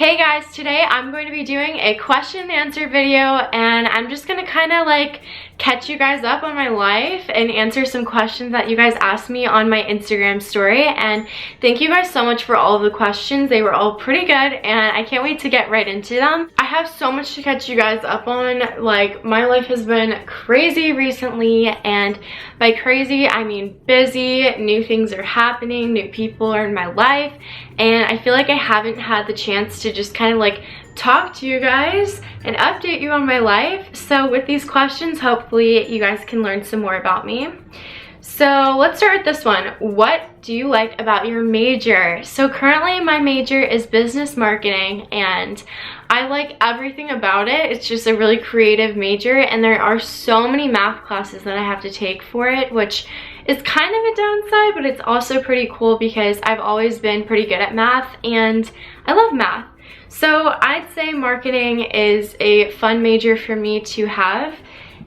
Hey guys, today I'm going to be doing a question and answer video, and I'm just gonna kind of like catch you guys up on my life and answer some questions that you guys asked me on my Instagram story. And thank you guys so much for all of the questions. They were all pretty good and I can't wait to get right into them. I have so much to catch you guys up on. Like, my life has been crazy recently, and by crazy I mean busy. New things are happening, new people are in my life, and I feel like I haven't had the chance to just kind of like talk to you guys and update you on my life. So with these questions, hopefully you guys can learn some more about me. So let's start with this one. What do you like about your major? So currently my major is business marketing, and I like everything about it. It's just a really creative major, and there are so many math classes that I have to take for it, which is kind of a downside, but it's also pretty cool because I've always been pretty good at math and I love math. So I'd say marketing is a fun major for me to have,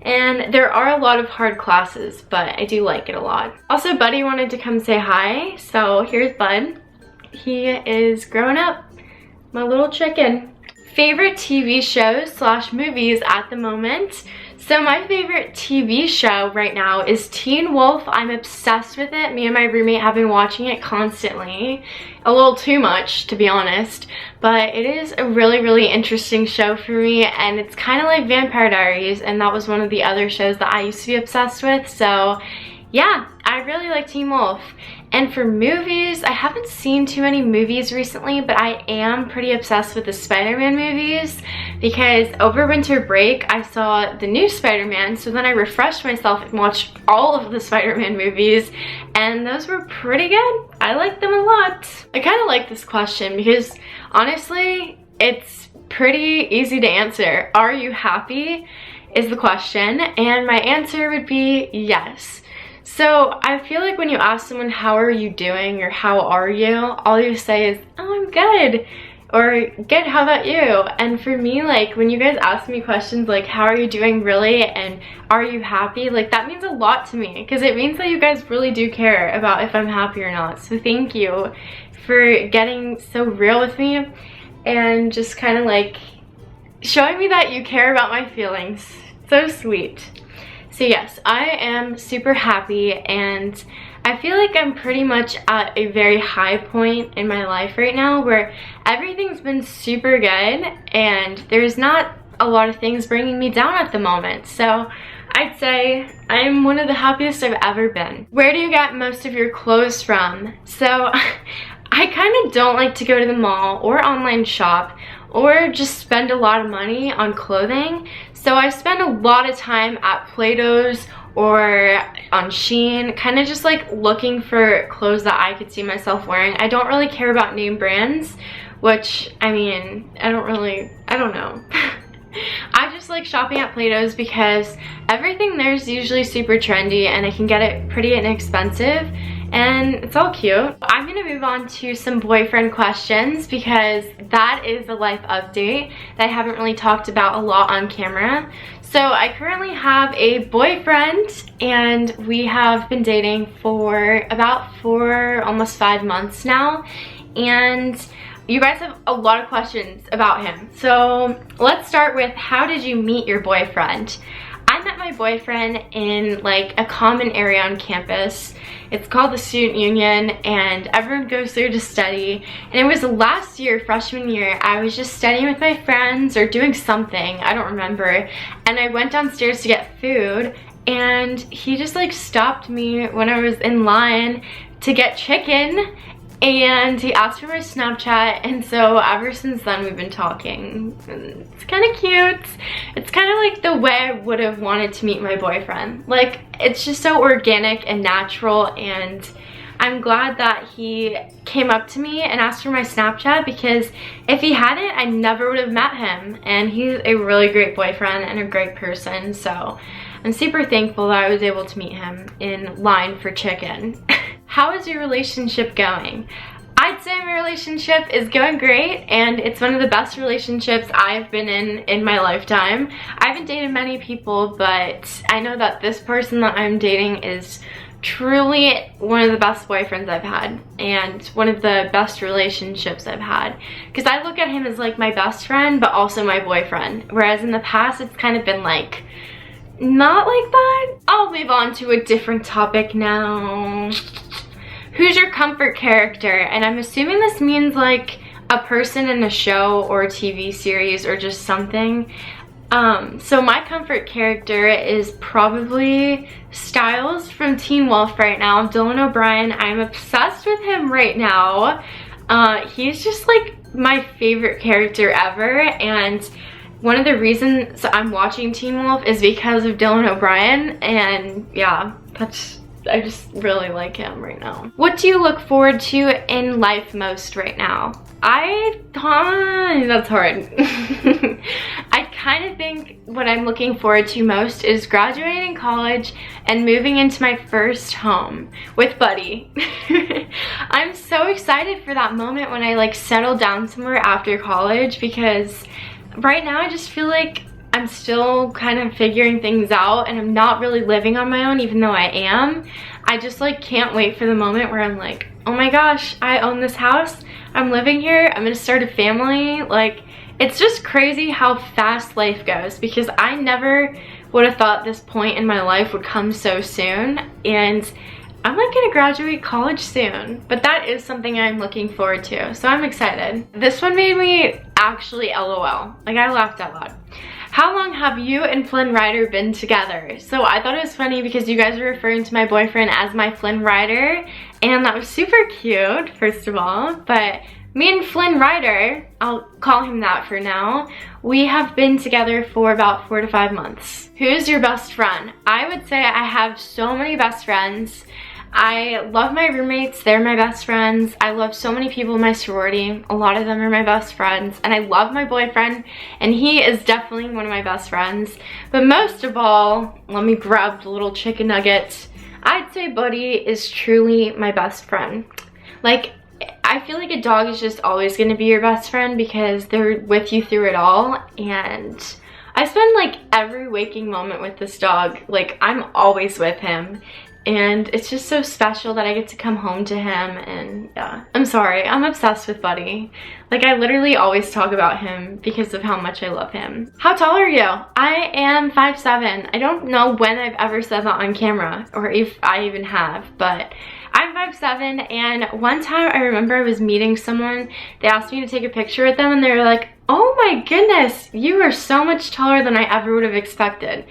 and there are a lot of hard classes, but I do like it a lot. Also, Buddy wanted to come say hi, so here's Bud. He is growing up, my little chicken. Favorite TV shows / movies at the moment. So my favorite TV show right now is Teen Wolf. I'm obsessed with it. Me and my roommate have been watching it constantly. A little too much, to be honest. But it is a really interesting show for me, and it's kind of like Vampire Diaries, and that was one of the other shows that I used to be obsessed with. So yeah, I really like Teen Wolf. And for movies, I haven't seen too many movies recently, but I am pretty obsessed with the Spider-Man movies because over winter break, I saw the new Spider-Man, so then I refreshed myself and watched all of the Spider-Man movies, and those were pretty good. I like them a lot. I kind of like this question because honestly, it's pretty easy to answer. Are you happy is the question, and my answer would be yes. So I feel like when you ask someone how are you doing or how are you, all you say is, oh, I'm good, or good, how about you? And for me, like, when you guys ask me questions like how are you doing really and are you happy, like, that means a lot to me because it means that you guys really do care about if I'm happy or not. So thank you for getting so real with me and just kind of like showing me that you care about my feelings. So sweet. So yes, I am super happy, and I feel like I'm pretty much at a very high point in my life right now where everything's been super good and there's not a lot of things bringing me down at the moment. So I'd say I'm one of the happiest I've ever been. Where do you get most of your clothes from? So I kind of don't like to go to the mall or online shop or just spend a lot of money on clothing. So I spend a lot of time at Plato's or on Shein, kind of just like looking for clothes that I could see myself wearing. I don't really care about name brands, which, I mean, I don't know. I just like shopping at Plato's because everything there is usually super trendy and I can get it pretty inexpensive, and it's all cute. I'm gonna move on to some boyfriend questions because that is a life update that I haven't really talked about a lot on camera. So I currently have a boyfriend, and we have been dating for about 4, almost 5 months now, and you guys have a lot of questions about him. So let's start with, how did you meet your boyfriend? I met my boyfriend in like a common area on campus. It's called the Student Union, and everyone goes there to study. And it was last year, freshman year, I was just studying with my friends or doing something, I don't remember. And I went downstairs to get food, and he just like stopped me when I was in line to get chicken. And he asked for my Snapchat, and so ever since then we've been talking. And it's kind of cute. It's kind of like the way I would have wanted to meet my boyfriend. Like, it's just so organic and natural, and I'm glad that he came up to me and asked for my Snapchat because if he hadn't, I never would have met him. And he's a really great boyfriend and a great person, so I'm super thankful that I was able to meet him in line for chicken. How is your relationship going? I'd say my relationship is going great, and it's one of the best relationships I've been in my lifetime. I haven't dated many people, but I know that this person that I'm dating is truly one of the best boyfriends I've had and one of the best relationships I've had, because I look at him as like my best friend but also my boyfriend, whereas in the past it's kind of been like not like that. I'll move on to a different topic now. Who's your comfort character? And I'm assuming this means like a person in a show or a TV series or just something. So my comfort character is probably Styles from Teen Wolf right now, Dylan O'Brien. I'm obsessed with him right now. He's just like my favorite character ever, and one of the reasons I'm watching Teen Wolf is because of Dylan O'Brien, and yeah, I just really like him right now. What do you look forward to in life most right now? That's hard. I kind of think what I'm looking forward to most is graduating college and moving into my first home with Buddy. I'm so excited for that moment when I like settle down somewhere after college, because right now I just feel like I'm still kind of figuring things out and I'm not really living on my own, even though I am. I just like can't wait for the moment where I'm like, oh my gosh, I own this house, I'm living here, I'm gonna start a family. Like, it's just crazy how fast life goes, because I never would have thought this point in my life would come so soon, and I'm like gonna graduate college soon, but that is something I'm looking forward to, so I'm excited. This one made me actually LOL, like I laughed out loud. How long have you and Flynn Rider been together? So I thought it was funny because you guys were referring to my boyfriend as my Flynn Rider, and that was super cute, first of all. But me and Flynn Rider, I'll call him that for now, we have been together for about 4 to 5 months. Who's your best friend? I would say I have so many best friends. I love my roommates, they're my best friends. I love so many people in my sorority, a lot of them are my best friends. And I love my boyfriend, and he is definitely one of my best friends. But most of all, let me grab the little chicken nugget. I'd say Buddy is truly my best friend. Like, I feel like a dog is just always gonna be your best friend because they're with you through it all, and I spend like every waking moment with this dog. Like, I'm always with him. And it's just so special that I get to come home to him, and yeah. I'm sorry, I'm obsessed with Buddy. Like, I literally always talk about him because of how much I love him. How tall are you? I am 5'7". I don't know when I've ever said that on camera, or if I even have, but I'm 5'7", and one time I remember I was meeting someone, they asked me to take a picture with them, and they were like, oh my goodness, you are so much taller than I ever would have expected.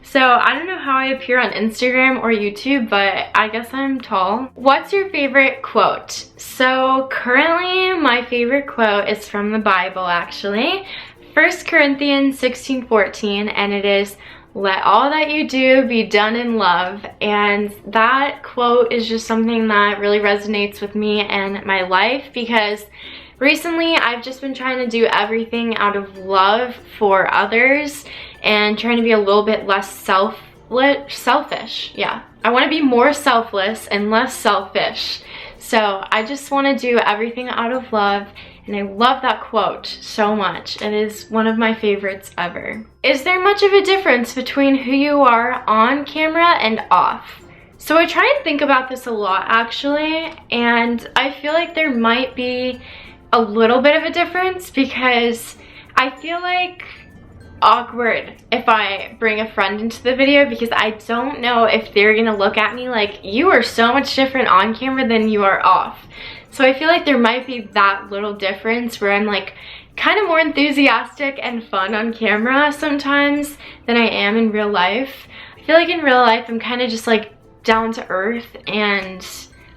So I don't know how I appear on Instagram or YouTube, but I guess I'm tall. What's your favorite quote? So currently my favorite quote is from the Bible, actually. 1 Corinthians 16:14, and it is, let all that you do be done in love. And that quote is just something that really resonates with me and my life, because recently I've just been trying to do everything out of love for others and trying to be a little bit less selfish. Yeah, I want to be more selfless and less selfish. So I just want to do everything out of love, and I love that quote so much. It is one of my favorites ever. Is there much of a difference between who you are on camera and off? So I try and think about this a lot, actually, and I feel like there might be a little bit of a difference, because I feel like awkward if I bring a friend into the video, because I don't know if they're gonna look at me like, you are so much different on camera than you are off. So I feel like there might be that little difference where I'm like kind of more enthusiastic and fun on camera sometimes than I am in real life. I feel like in real life I'm kind of just like down to earth, and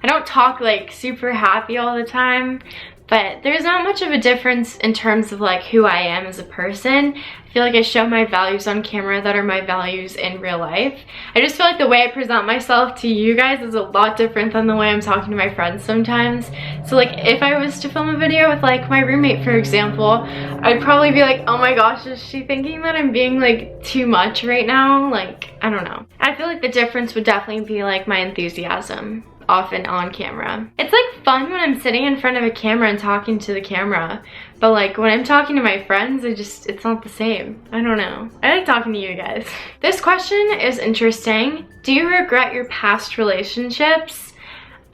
I don't talk like super happy all the time. But there's not much of a difference in terms of like who I am as a person. I feel like I show my values on camera that are my values in real life. I just feel like the way I present myself to you guys is a lot different than the way I'm talking to my friends sometimes. So like if I was to film a video with like my roommate, for example, I'd probably be like, oh my gosh, is she thinking that I'm being like too much right now? Like, I don't know. I feel like the difference would definitely be like my enthusiasm off and on camera. It's like fun when I'm sitting in front of a camera and talking to the camera, But like when I'm talking to my friends, it's not the same. I don't know. I like talking to you guys. This question is interesting. Do you regret your past relationships?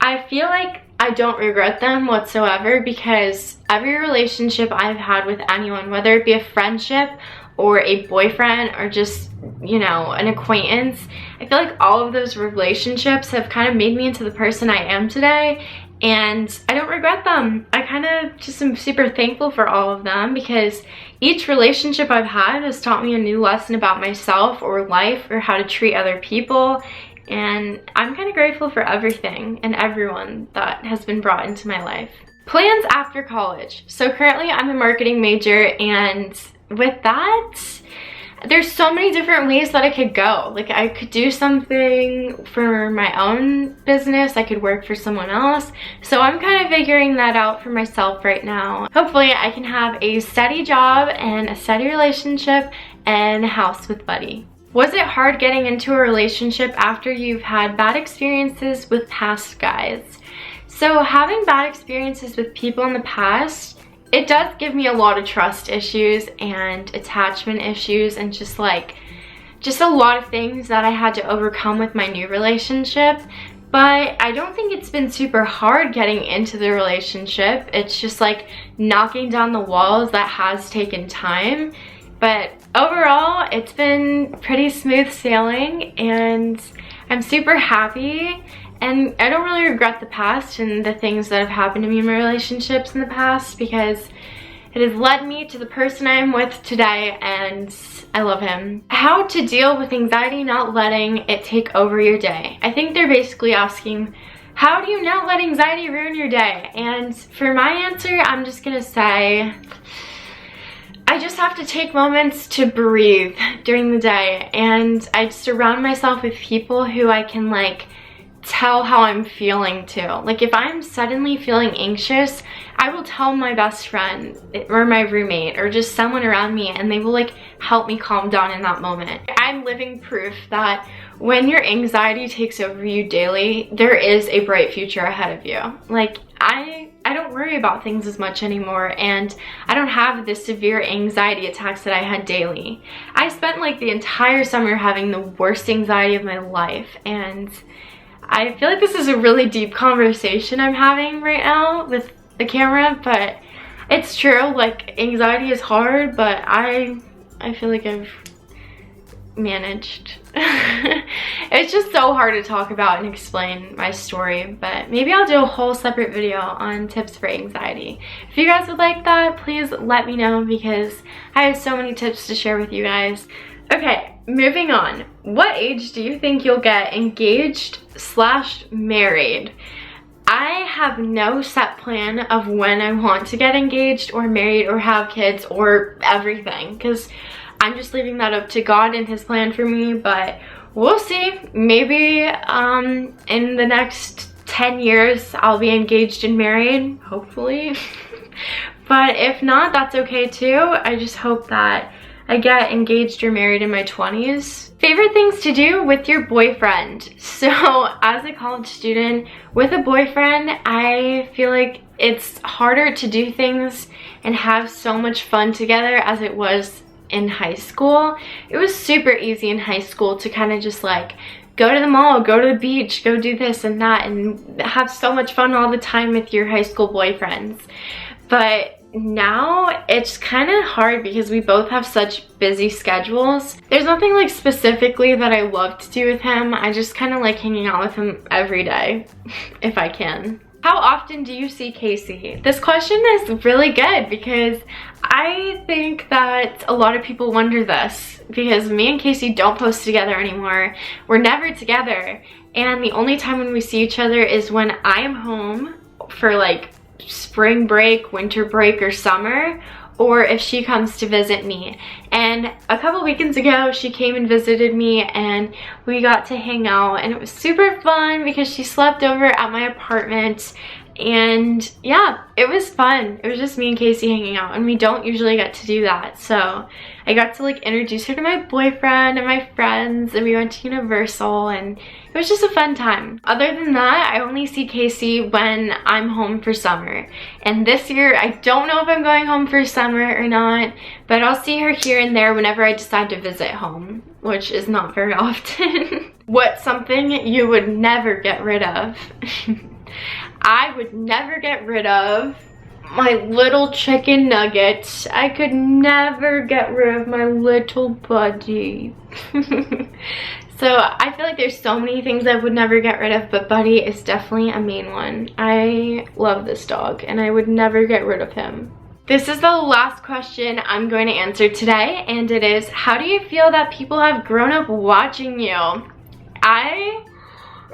I feel like I don't regret them whatsoever, because every relationship I've had with anyone, whether it be a friendship or a boyfriend or just, you know, an acquaintance, I feel like all of those relationships have kind of made me into the person I am today, and I don't regret them. I kind of just am super thankful for all of them, because each relationship I've had has taught me a new lesson about myself or life or how to treat other people, and I'm kind of grateful for everything and everyone that has been brought into my life. Plans after college. So currently I'm a marketing major, and with that, there's so many different ways that I could go. Like I could do something for my own business, I could work for someone else. So I'm kind of figuring that out for myself right now. Hopefully I can have a steady job and a steady relationship and a house with Buddy. Was it hard getting into a relationship after you've had bad experiences with past guys? So having bad experiences with people in the past, it does give me a lot of trust issues and attachment issues, and just a lot of things that I had to overcome with my new relationship. But I don't think it's been super hard getting into the relationship. It's just like knocking down the walls that has taken time. But overall, it's been pretty smooth sailing, and I'm super happy. And I don't really regret the past and the things that have happened to me in my relationships in the past, because it has led me to the person I am with today, and I love him. How to deal with anxiety not letting it take over your day. I think they're basically asking, how do you not let anxiety ruin your day? And for my answer, I'm just gonna say, I just have to take moments to breathe during the day, and I surround myself with people who I can like tell how I'm feeling to. Like if I'm suddenly feeling anxious, I will tell my best friend or my roommate or just someone around me, and they will like help me calm down in that moment. I'm living proof that when your anxiety takes over you daily, there is a bright future ahead of you. Like I don't worry about things as much anymore, and I don't have the severe anxiety attacks that I had daily. I spent like the entire summer having the worst anxiety of my life, and I feel like this is a really deep conversation I'm having right now with the camera, but it's true. Like anxiety is hard, but I feel like I've managed. It's just so hard to talk about and explain my story, but maybe I'll do a whole separate video on tips for anxiety. If you guys would like that, please let me know, because I have so many tips to share with you guys. Okay, moving on. What age do you think you'll get engaged / married? I have no set plan of when I want to get engaged or married or have kids or everything, because I'm just leaving that up to God and his plan for me, but we'll see. Maybe in the next 10 years I'll be engaged and married, hopefully. But if not, that's okay too. I just hope that I get engaged or married in my 20s. Favorite things to do with your boyfriend. So as a college student with a boyfriend, I feel like it's harder to do things and have so much fun together as it was in high school. It was super easy in high school to kind of just like go to the mall, go to the beach, go do this and that, and have so much fun all the time with your high school boyfriends. But now it's kind of hard because we both have such busy schedules. There's nothing like specifically that I love to do with him. I just kind of like hanging out with him every day if I can. How often do you see Kacy? This question is really good because I think that a lot of people wonder this, because me and Kacy don't post together anymore. We're never together, and the only time when we see each other is when I am home for like spring break, winter break, or summer, or if she comes to visit me. And a couple weekends ago she came and visited me and we got to hang out, and it was super fun because she slept over at my apartment And yeah, it was fun. It was just me and Kacy hanging out, and we don't usually get to do that. So I got to like introduce her to my boyfriend and my friends, and we went to Universal, and it was just a fun time. Other than that, I only see Kacy when I'm home for summer. And this year, I don't know if I'm going home for summer or not, but I'll see her here and there whenever I decide to visit home, which is not very often. What's something you would never get rid of? I would never get rid of my little chicken nuggets. I could never get rid of my little buddy. So I feel like there's so many things I would never get rid of, but Buddy is definitely a main one. I love this dog and I would never get rid of him. This is the last question I'm going to answer today, and it is, how do you feel that people have grown up watching you?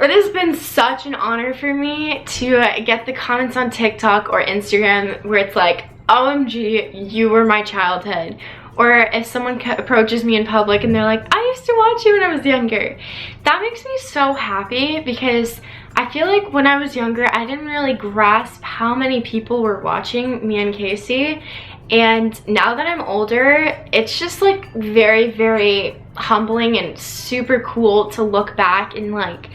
It has been such an honor for me to get the comments on TikTok or Instagram where it's like, OMG, you were my childhood. Or if someone approaches me in public and they're like, I used to watch you when I was younger. That makes me so happy, because I feel like when I was younger, I didn't really grasp how many people were watching me and Kacy. And now that I'm older, it's just like very, very humbling and super cool to look back and like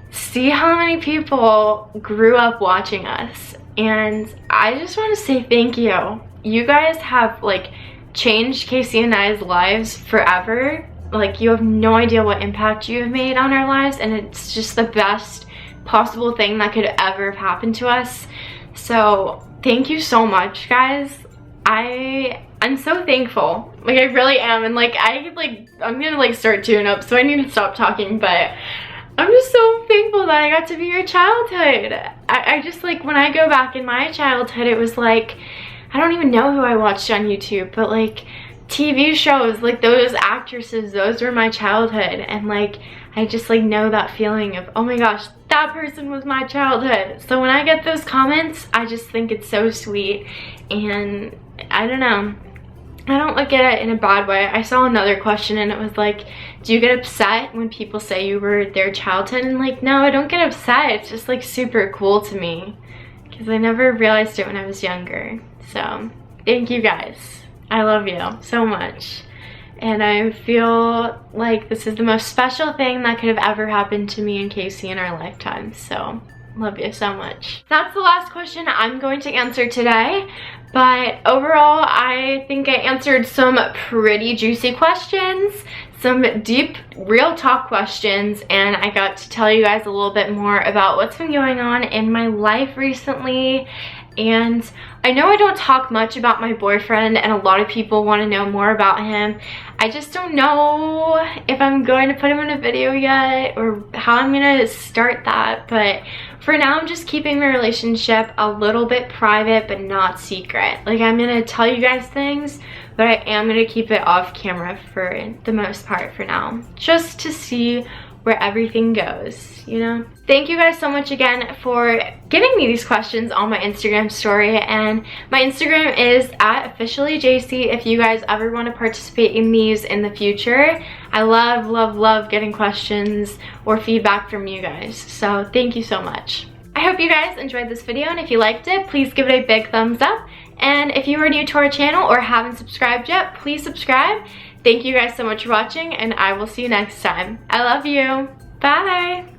see how many people grew up watching us. And I just want to say thank you. You guys have like changed Kacy and I's lives forever. Like, you have no idea what impact you have made on our lives, and it's just the best possible thing that could ever have happened to us. So thank you so much, guys. I'm so thankful. Like, I really am. And like, I'm gonna like start tearing up, so I need to stop talking, but I'm just so thankful that I got to be your childhood. I just like, when I go back in my childhood, it was like, I don't even know who I watched on YouTube, but like TV shows, like those actresses, those were my childhood. And like, I just like know that feeling of, oh my gosh, that person was my childhood. So when I get those comments, I just think it's so sweet. And I don't know, I don't look at it in a bad way. I saw another question and it was like, do you get upset when people say you were their childhood? And like, no, I don't get upset. It's just like super cool to me, because I never realized it when I was younger. So thank you guys. I love you so much. And I feel like this is the most special thing that could have ever happened to me and Kacy in our lifetime. So love you so much. That's the last question I'm going to answer today. But overall, I think I answered some pretty juicy questions, some deep, real talk questions, and I got to tell you guys a little bit more about what's been going on in my life recently. And I know I don't talk much about my boyfriend, and a lot of people want to know more about him. I just don't know if I'm going to put him in a video yet or how I'm going to start that. But for now, I'm just keeping my relationship a little bit private but not secret. Like, I'm going to tell you guys things, but I am going to keep it off camera for the most part for now, just to see where everything goes, you know? Thank you guys so much again for giving me these questions on my Instagram story, and my Instagram is @officiallyJacy if you guys ever want to participate in these in the future. I love, love, love getting questions or feedback from you guys, so thank you so much. I hope you guys enjoyed this video, and if you liked it, please give it a big thumbs up. And if you are new to our channel or haven't subscribed yet, please subscribe. Thank you guys so much for watching, and I will see you next time. I love you. Bye.